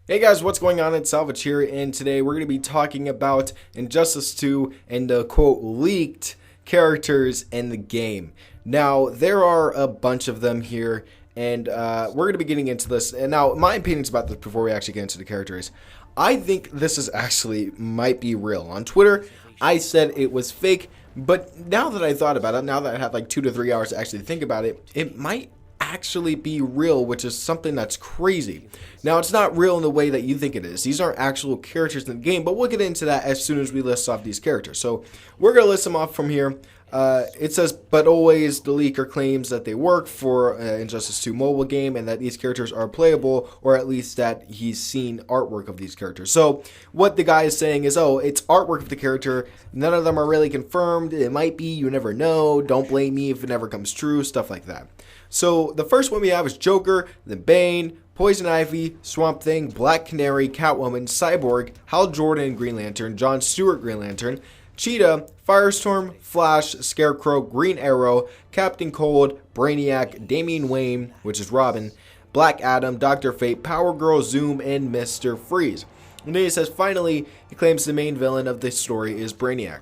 Hey guys, what's going on? It's Salvage here, and today we're going to be talking about Injustice 2 and the quote leaked characters in the game. Now, there are a bunch of them here, and we're going to be getting into this. And now, my opinions about this before we actually get into the characters. I think this is actually might be real. On Twitter, I said it was fake, but now that I thought about it, now that I had like 2 to 3 hours to actually think about it, it might actually be real, which is something that's crazy. Now, it's not real in the way that you think it is. These aren't actual characters in the game, but we'll get into that as soon as we list off these characters. So we're going to list them off from here. It says, but always the leaker claims that they work for Injustice 2 mobile game and that these characters are playable, or at least that he's seen artwork of these characters. So what the guy is saying is, oh, it's artwork of the character. None of them are really confirmed. It might be. You never know. Don't blame me if it never comes true. Stuff like that. So the first one we have is Joker, then Bane, Poison Ivy, Swamp Thing, Black Canary, Catwoman, Cyborg, Hal Jordan, Green Lantern, John Stewart, Green Lantern, Cheetah, Firestorm, Flash, Scarecrow, Green Arrow, Captain Cold, Brainiac, Damian Wayne, which is Robin, Black Adam, Dr. Fate, Power Girl, Zoom, and Mr. Freeze. And then he says, finally, he claims the main villain of this story is Brainiac.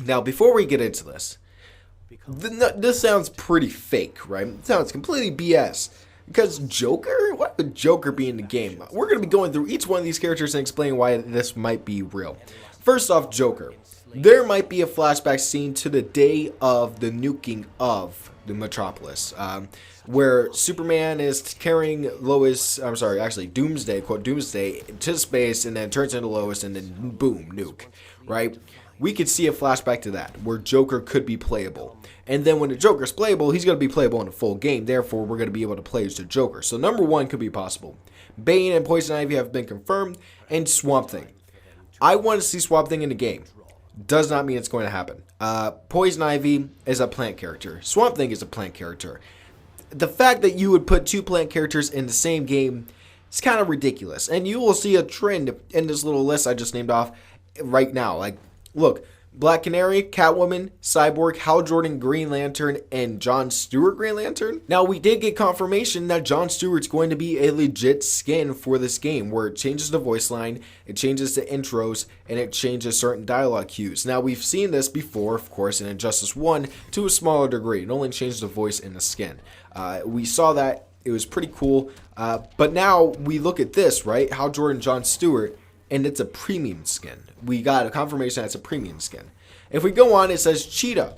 Now, before we get into this sounds pretty fake, right? It sounds completely BS. Because Joker? Why would Joker be in the game? We're going to be going through each one of these characters and explaining why this might be real. First off, Joker. There might be a flashback scene to the day of the nuking of the Metropolis, where Superman is carrying Doomsday, quote Doomsday, to space and then turns into Lois and then boom, nuke, right? We could see a flashback to that, where Joker could be playable. And then when the Joker's playable, he's going to be playable in a full game. Therefore, we're going to be able to play as the Joker. So number one could be possible. Bane and Poison Ivy have been confirmed, and Swamp Thing. I want to see Swamp Thing in the game. Does not mean it's going to happen. Poison Ivy is a plant character. Swamp Thing is a plant character. The fact that you would put two plant characters in the same game is kind of ridiculous. And you will see a trend in this little list I just named off right now. Like, look, Black Canary, Catwoman, Cyborg, Hal Jordan, Green Lantern, and John Stewart, Green Lantern. Now, we did get confirmation that John Stewart's going to be a legit skin for this game, where it changes the voice line, it changes the intros, and it changes certain dialogue cues. Now, we've seen this before, of course, in Injustice 1 to a smaller degree. It only changed the voice and the skin. We saw that. It was pretty cool. But now we look at this, right? Hal Jordan, John Stewart. And it's a premium skin. We got a confirmation that it's a premium skin. If we go on, it says Cheetah.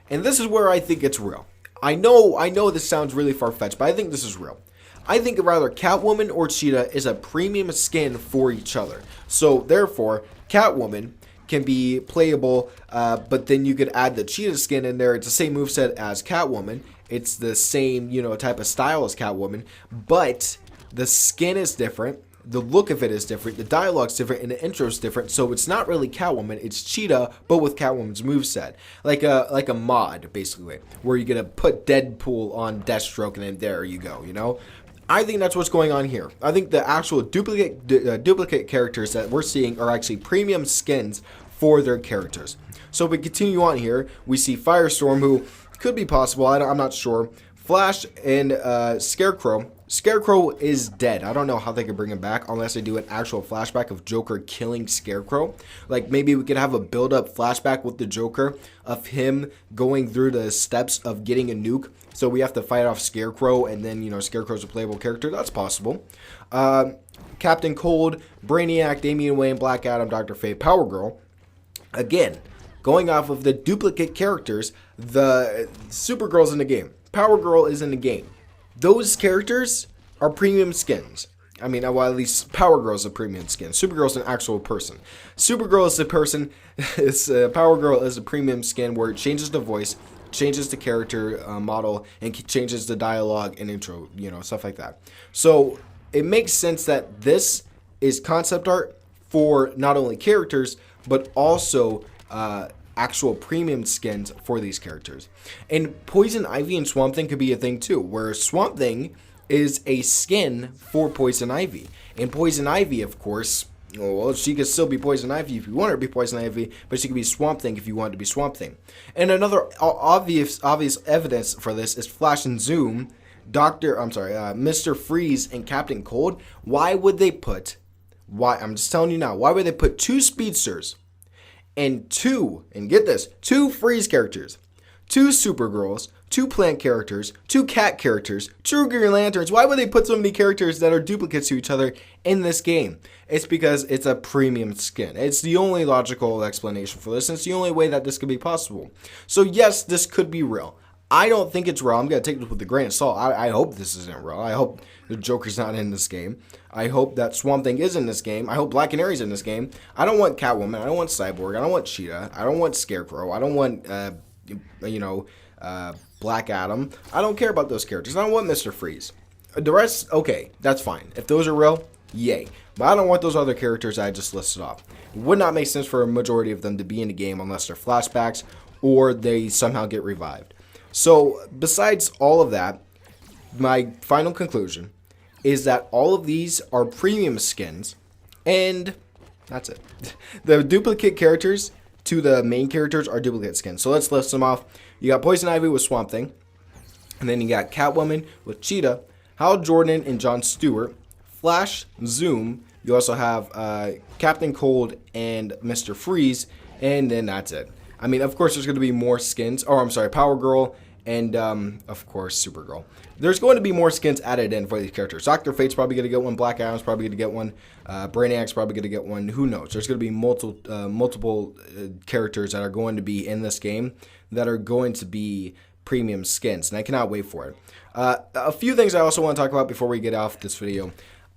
And this is where I think it's real. I know this sounds really far-fetched, but I think this is real. I think rather Catwoman or Cheetah is a premium skin for each other. So, therefore, Catwoman can be playable, but then you could add the Cheetah skin in there. It's the same moveset as Catwoman. It's the same, type of style as Catwoman. But the skin is different. The look of it is different, the dialogue's different, and the intro's different, so it's not really Catwoman, it's Cheetah, but with Catwoman's moveset. Like a mod, basically, where you're going to put Deadpool on Deathstroke, and then there you go, I think that's what's going on here. I think the actual duplicate characters that we're seeing are actually premium skins for their characters. So if we continue on here, we see Firestorm, who could be possible, I'm not sure. Flash and Scarecrow. Scarecrow is dead. I don't know how they could bring him back unless they do an actual flashback of Joker killing Scarecrow. Like, maybe we could have a build-up flashback with the Joker of him going through the steps of getting a nuke. So we have to fight off Scarecrow, and then, Scarecrow's a playable character. That's possible. Captain Cold, Brainiac, Damian Wayne, Black Adam, Dr. Fate, Power Girl. Again, going off of the duplicate characters, the Supergirl's in the game. Power Girl is in the game. Those characters are premium skins. I mean, well, at least Power Girl's a premium skin. Supergirl's an actual person. Supergirl is a person. Power Girl is a premium skin where it changes the voice, changes the character model, and changes the dialogue and intro, stuff like that. So it makes sense that this is concept art for not only characters, but also actual premium skins for these characters. And Poison Ivy and Swamp Thing could be a thing too, where Swamp Thing is a skin for Poison Ivy. And Poison Ivy, of course, well, she could still be Poison Ivy if you want her to be Poison Ivy, but she could be Swamp Thing if you want her to be Swamp Thing. And another obvious evidence for this is Flash and Zoom Mr. Freeze and Captain Cold, why would they put, I'm just telling you now, why would they put 2 speedsters and get this, 2 Freeze characters, 2 Supergirls, 2 plant characters, 2 cat characters, 2 Green Lanterns? Why would they put so many characters that are duplicates to each other in this game? It's because it's a premium skin. It's the only logical explanation for this, and it's the only way that this could be possible. So yes, this could be real. I don't think it's real. I'm going to take this with a grain of salt. I hope this isn't real. I hope the Joker's not in this game. I hope that Swamp Thing is in this game. I hope Black Canary's in this game. I don't want Catwoman. I don't want Cyborg. I don't want Cheetah. I don't want Scarecrow. I don't want, Black Adam. I don't care about those characters. I don't want Mr. Freeze. The rest, okay, that's fine. If those are real, yay. But I don't want those other characters I just listed off. It would not make sense for a majority of them to be in the game unless they're flashbacks or they somehow get revived. So, besides all of that, my final conclusion is that all of these are premium skins, and that's it. The duplicate characters to the main characters are duplicate skins. So let's list them off. You got Poison Ivy with Swamp Thing, and then you got Catwoman with Cheetah, Hal Jordan and Jon Stewart, Flash, Zoom. You also have Captain Cold and Mr. Freeze, and then that's it. I mean, of course, there's going to be more skins. Oh, I'm sorry, Power Girl and, of course, Supergirl. There's going to be more skins added in for these characters. Dr. Fate's probably going to get one. Black Adam's probably going to get one. Brainiac's probably going to get one. Who knows? There's going to be multiple characters that are going to be in this game that are going to be premium skins, and I cannot wait for it. A few things I also want to talk about before we get off this video.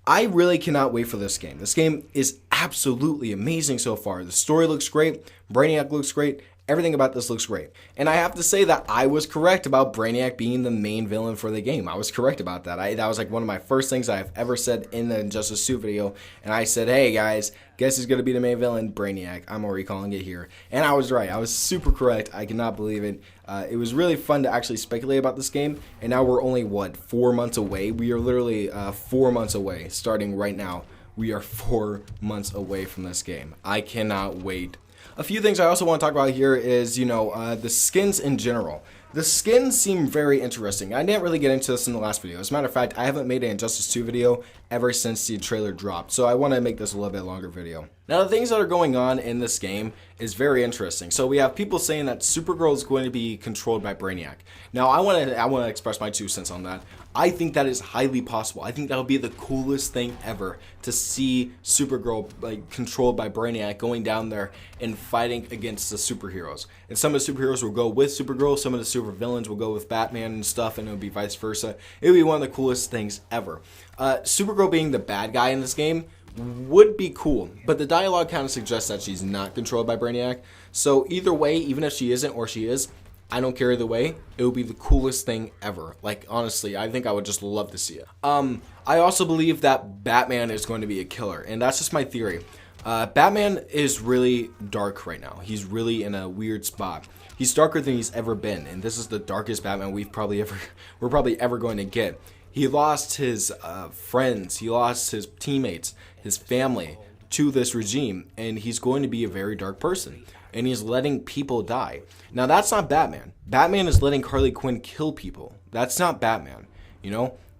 I really cannot wait for this game. This game is absolutely amazing so far. The story looks great. Brainiac looks great. Everything about this looks great. And I have to say that I was correct about Brainiac being the main villain for the game. I was correct about that. That was like one of my first things I've ever said in the Injustice 2 video. And I said, hey guys, guess who's going to be the main villain? Brainiac. I'm already calling it here. And I was right. I was super correct. I cannot believe it. It was really fun to actually speculate about this game. And now we're only, 4 months away? We are literally 4 months away, starting right now. We are 4 months away from this game. I cannot wait. A few things I also want to talk about here is, the skins in general. The skins seem very interesting. I didn't really get into this in the last video. As a matter of fact, I haven't made an Injustice 2 video ever since the trailer dropped. So I want to make this a little bit longer video. Now, the things that are going on in this game is very interesting. So we have people saying that Supergirl is going to be controlled by Brainiac. Now, I want to express my 2 cents on that. I think that is highly possible. I think that would be the coolest thing ever to see Supergirl controlled by Brainiac going down there and fighting against the superheroes. And some of the superheroes will go with Supergirl, some of the supervillains will go with Batman and stuff, and it would be vice versa. It would be one of the coolest things ever. Supergirl being the bad guy in this game would be cool, but the dialogue kind of suggests that she's not controlled by Brainiac. So either way, even if she isn't or she is, I don't care either way. It would be the coolest thing ever. Like, honestly, I think I would just love to see it. I also believe that Batman is going to be a killer, and that's just my theory. Batman is really dark right now. He's really in a weird spot. He's darker than he's ever been, and this is the darkest Batman we're probably ever going to get. He lost his friends, he lost his teammates, his family to this regime, and he's going to be a very dark person. And he's letting people die. Now, that's not Batman. Batman is letting Harley Quinn kill people. That's not Batman.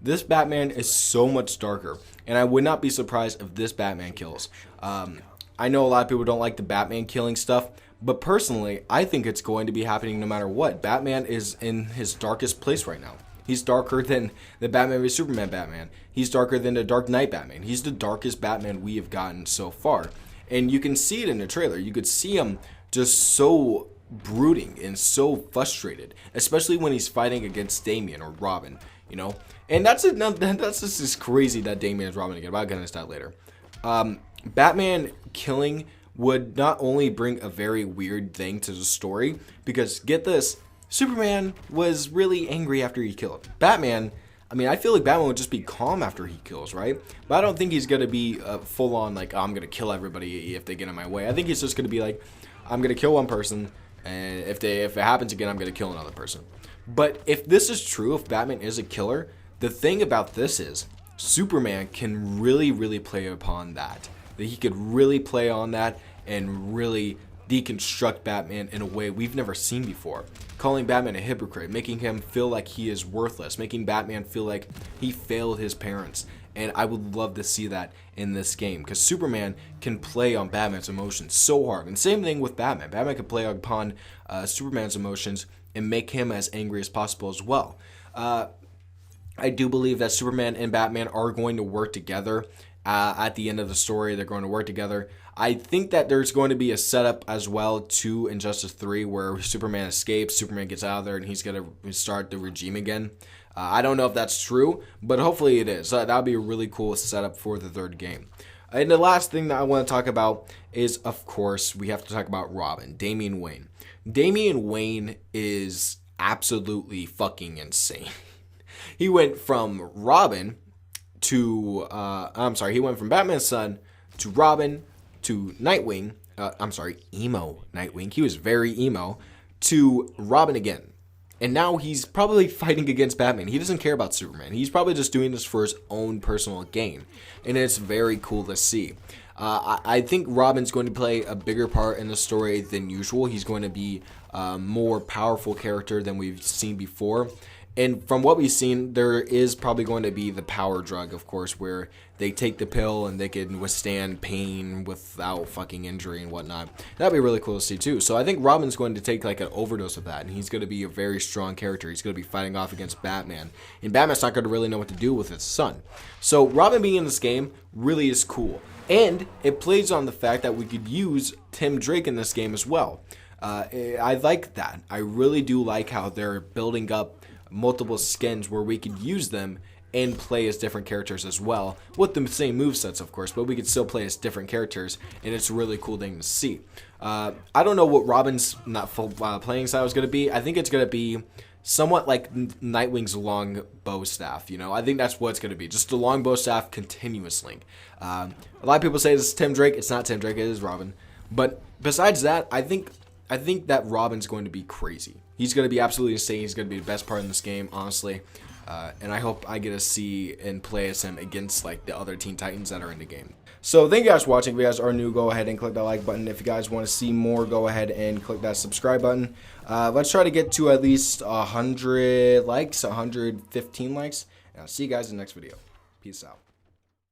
This Batman is so much darker. And I would not be surprised if this Batman kills. I know a lot of people don't like the Batman killing stuff. But personally, I think it's going to be happening no matter what. Batman is in his darkest place right now. He's darker than the Batman v Superman Batman. He's darker than the Dark Knight Batman. He's the darkest Batman we have gotten so far. And you can see it in the trailer. You could see him just so brooding and so frustrated, especially when he's fighting against Damian or Robin, And that's just crazy that Damian is Robin again, but I'll get into that later. Batman killing would not only bring a very weird thing to the story, because get this, Superman was really angry after he killed. Batman, I feel like Batman would just be calm after he kills, right? But I don't think he's going to be full on like, I'm going to kill everybody if they get in my way. I think he's just going to be like, I'm going to kill one person, and if it happens again, I'm going to kill another person. But if this is true, if Batman is a killer, the thing about this is Superman can really, really play upon that. That he could really play on that and really deconstruct Batman in a way we've never seen before. Calling Batman a hypocrite, making him feel like he is worthless, making Batman feel like he failed his parents. And I would love to see that in this game, because Superman can play on Batman's emotions so hard. And same thing with Batman. Batman can play upon Superman's emotions and make him as angry as possible as well. I do believe that Superman and Batman are going to work together. At the end of the story, they're going to work together. I think that there's going to be a setup as well to Injustice 3 where Superman escapes, Superman gets out of there, and he's going to start the regime again. I don't know if that's true, but hopefully it is. That would be a really cool setup for the third game. And the last thing that I want to talk about is, of course, we have to talk about Robin, Damian Wayne. Damian Wayne is absolutely fucking insane. He went from Robin to, he went from Batman's son to Robin to Nightwing. Emo Nightwing. He was very emo to Robin again. And now he's probably fighting against Batman. He doesn't care about Superman. He's probably just doing this for his own personal gain. And it's very cool to see. I think Robin's going to play a bigger part in the story than usual. He's going to be a more powerful character than we've seen before. And from what we've seen, there is probably going to be the power drug, of course, where they take the pill and they can withstand pain without fucking injury and whatnot. That'd be really cool to see too. So I think Robin's going to take like an overdose of that, and he's going to be a very strong character. He's going to be fighting off against Batman, and Batman's not going to really know what to do with his son. So Robin being in this game really is cool, and it plays on the fact that we could use Tim Drake in this game as well. I like that. I really do like how they're building up multiple skins where we could use them and play as different characters as well, with the same movesets, of course, but we could still play as different characters, and it's a really cool thing to see. I don't know what Robin's playing style is going to be. I think it's going to be somewhat like Nightwing's long bow staff, you know? I think that's what it's going to be, just a long bow staff continuously. A lot of people say this is Tim Drake. It's not Tim Drake, it is Robin. But besides that, I think that Robin's going to be crazy. He's going to be absolutely insane. He's going to be the best part in this game, honestly. And I hope I get to see and play as him against like the other Teen Titans that are in the game. So thank you guys for watching. If you guys are new, go ahead and click that like button. If you guys want to see more, go ahead and click that subscribe button. Let's try to get to at least 100 likes, 115 likes. And I'll see you guys in the next video. Peace out.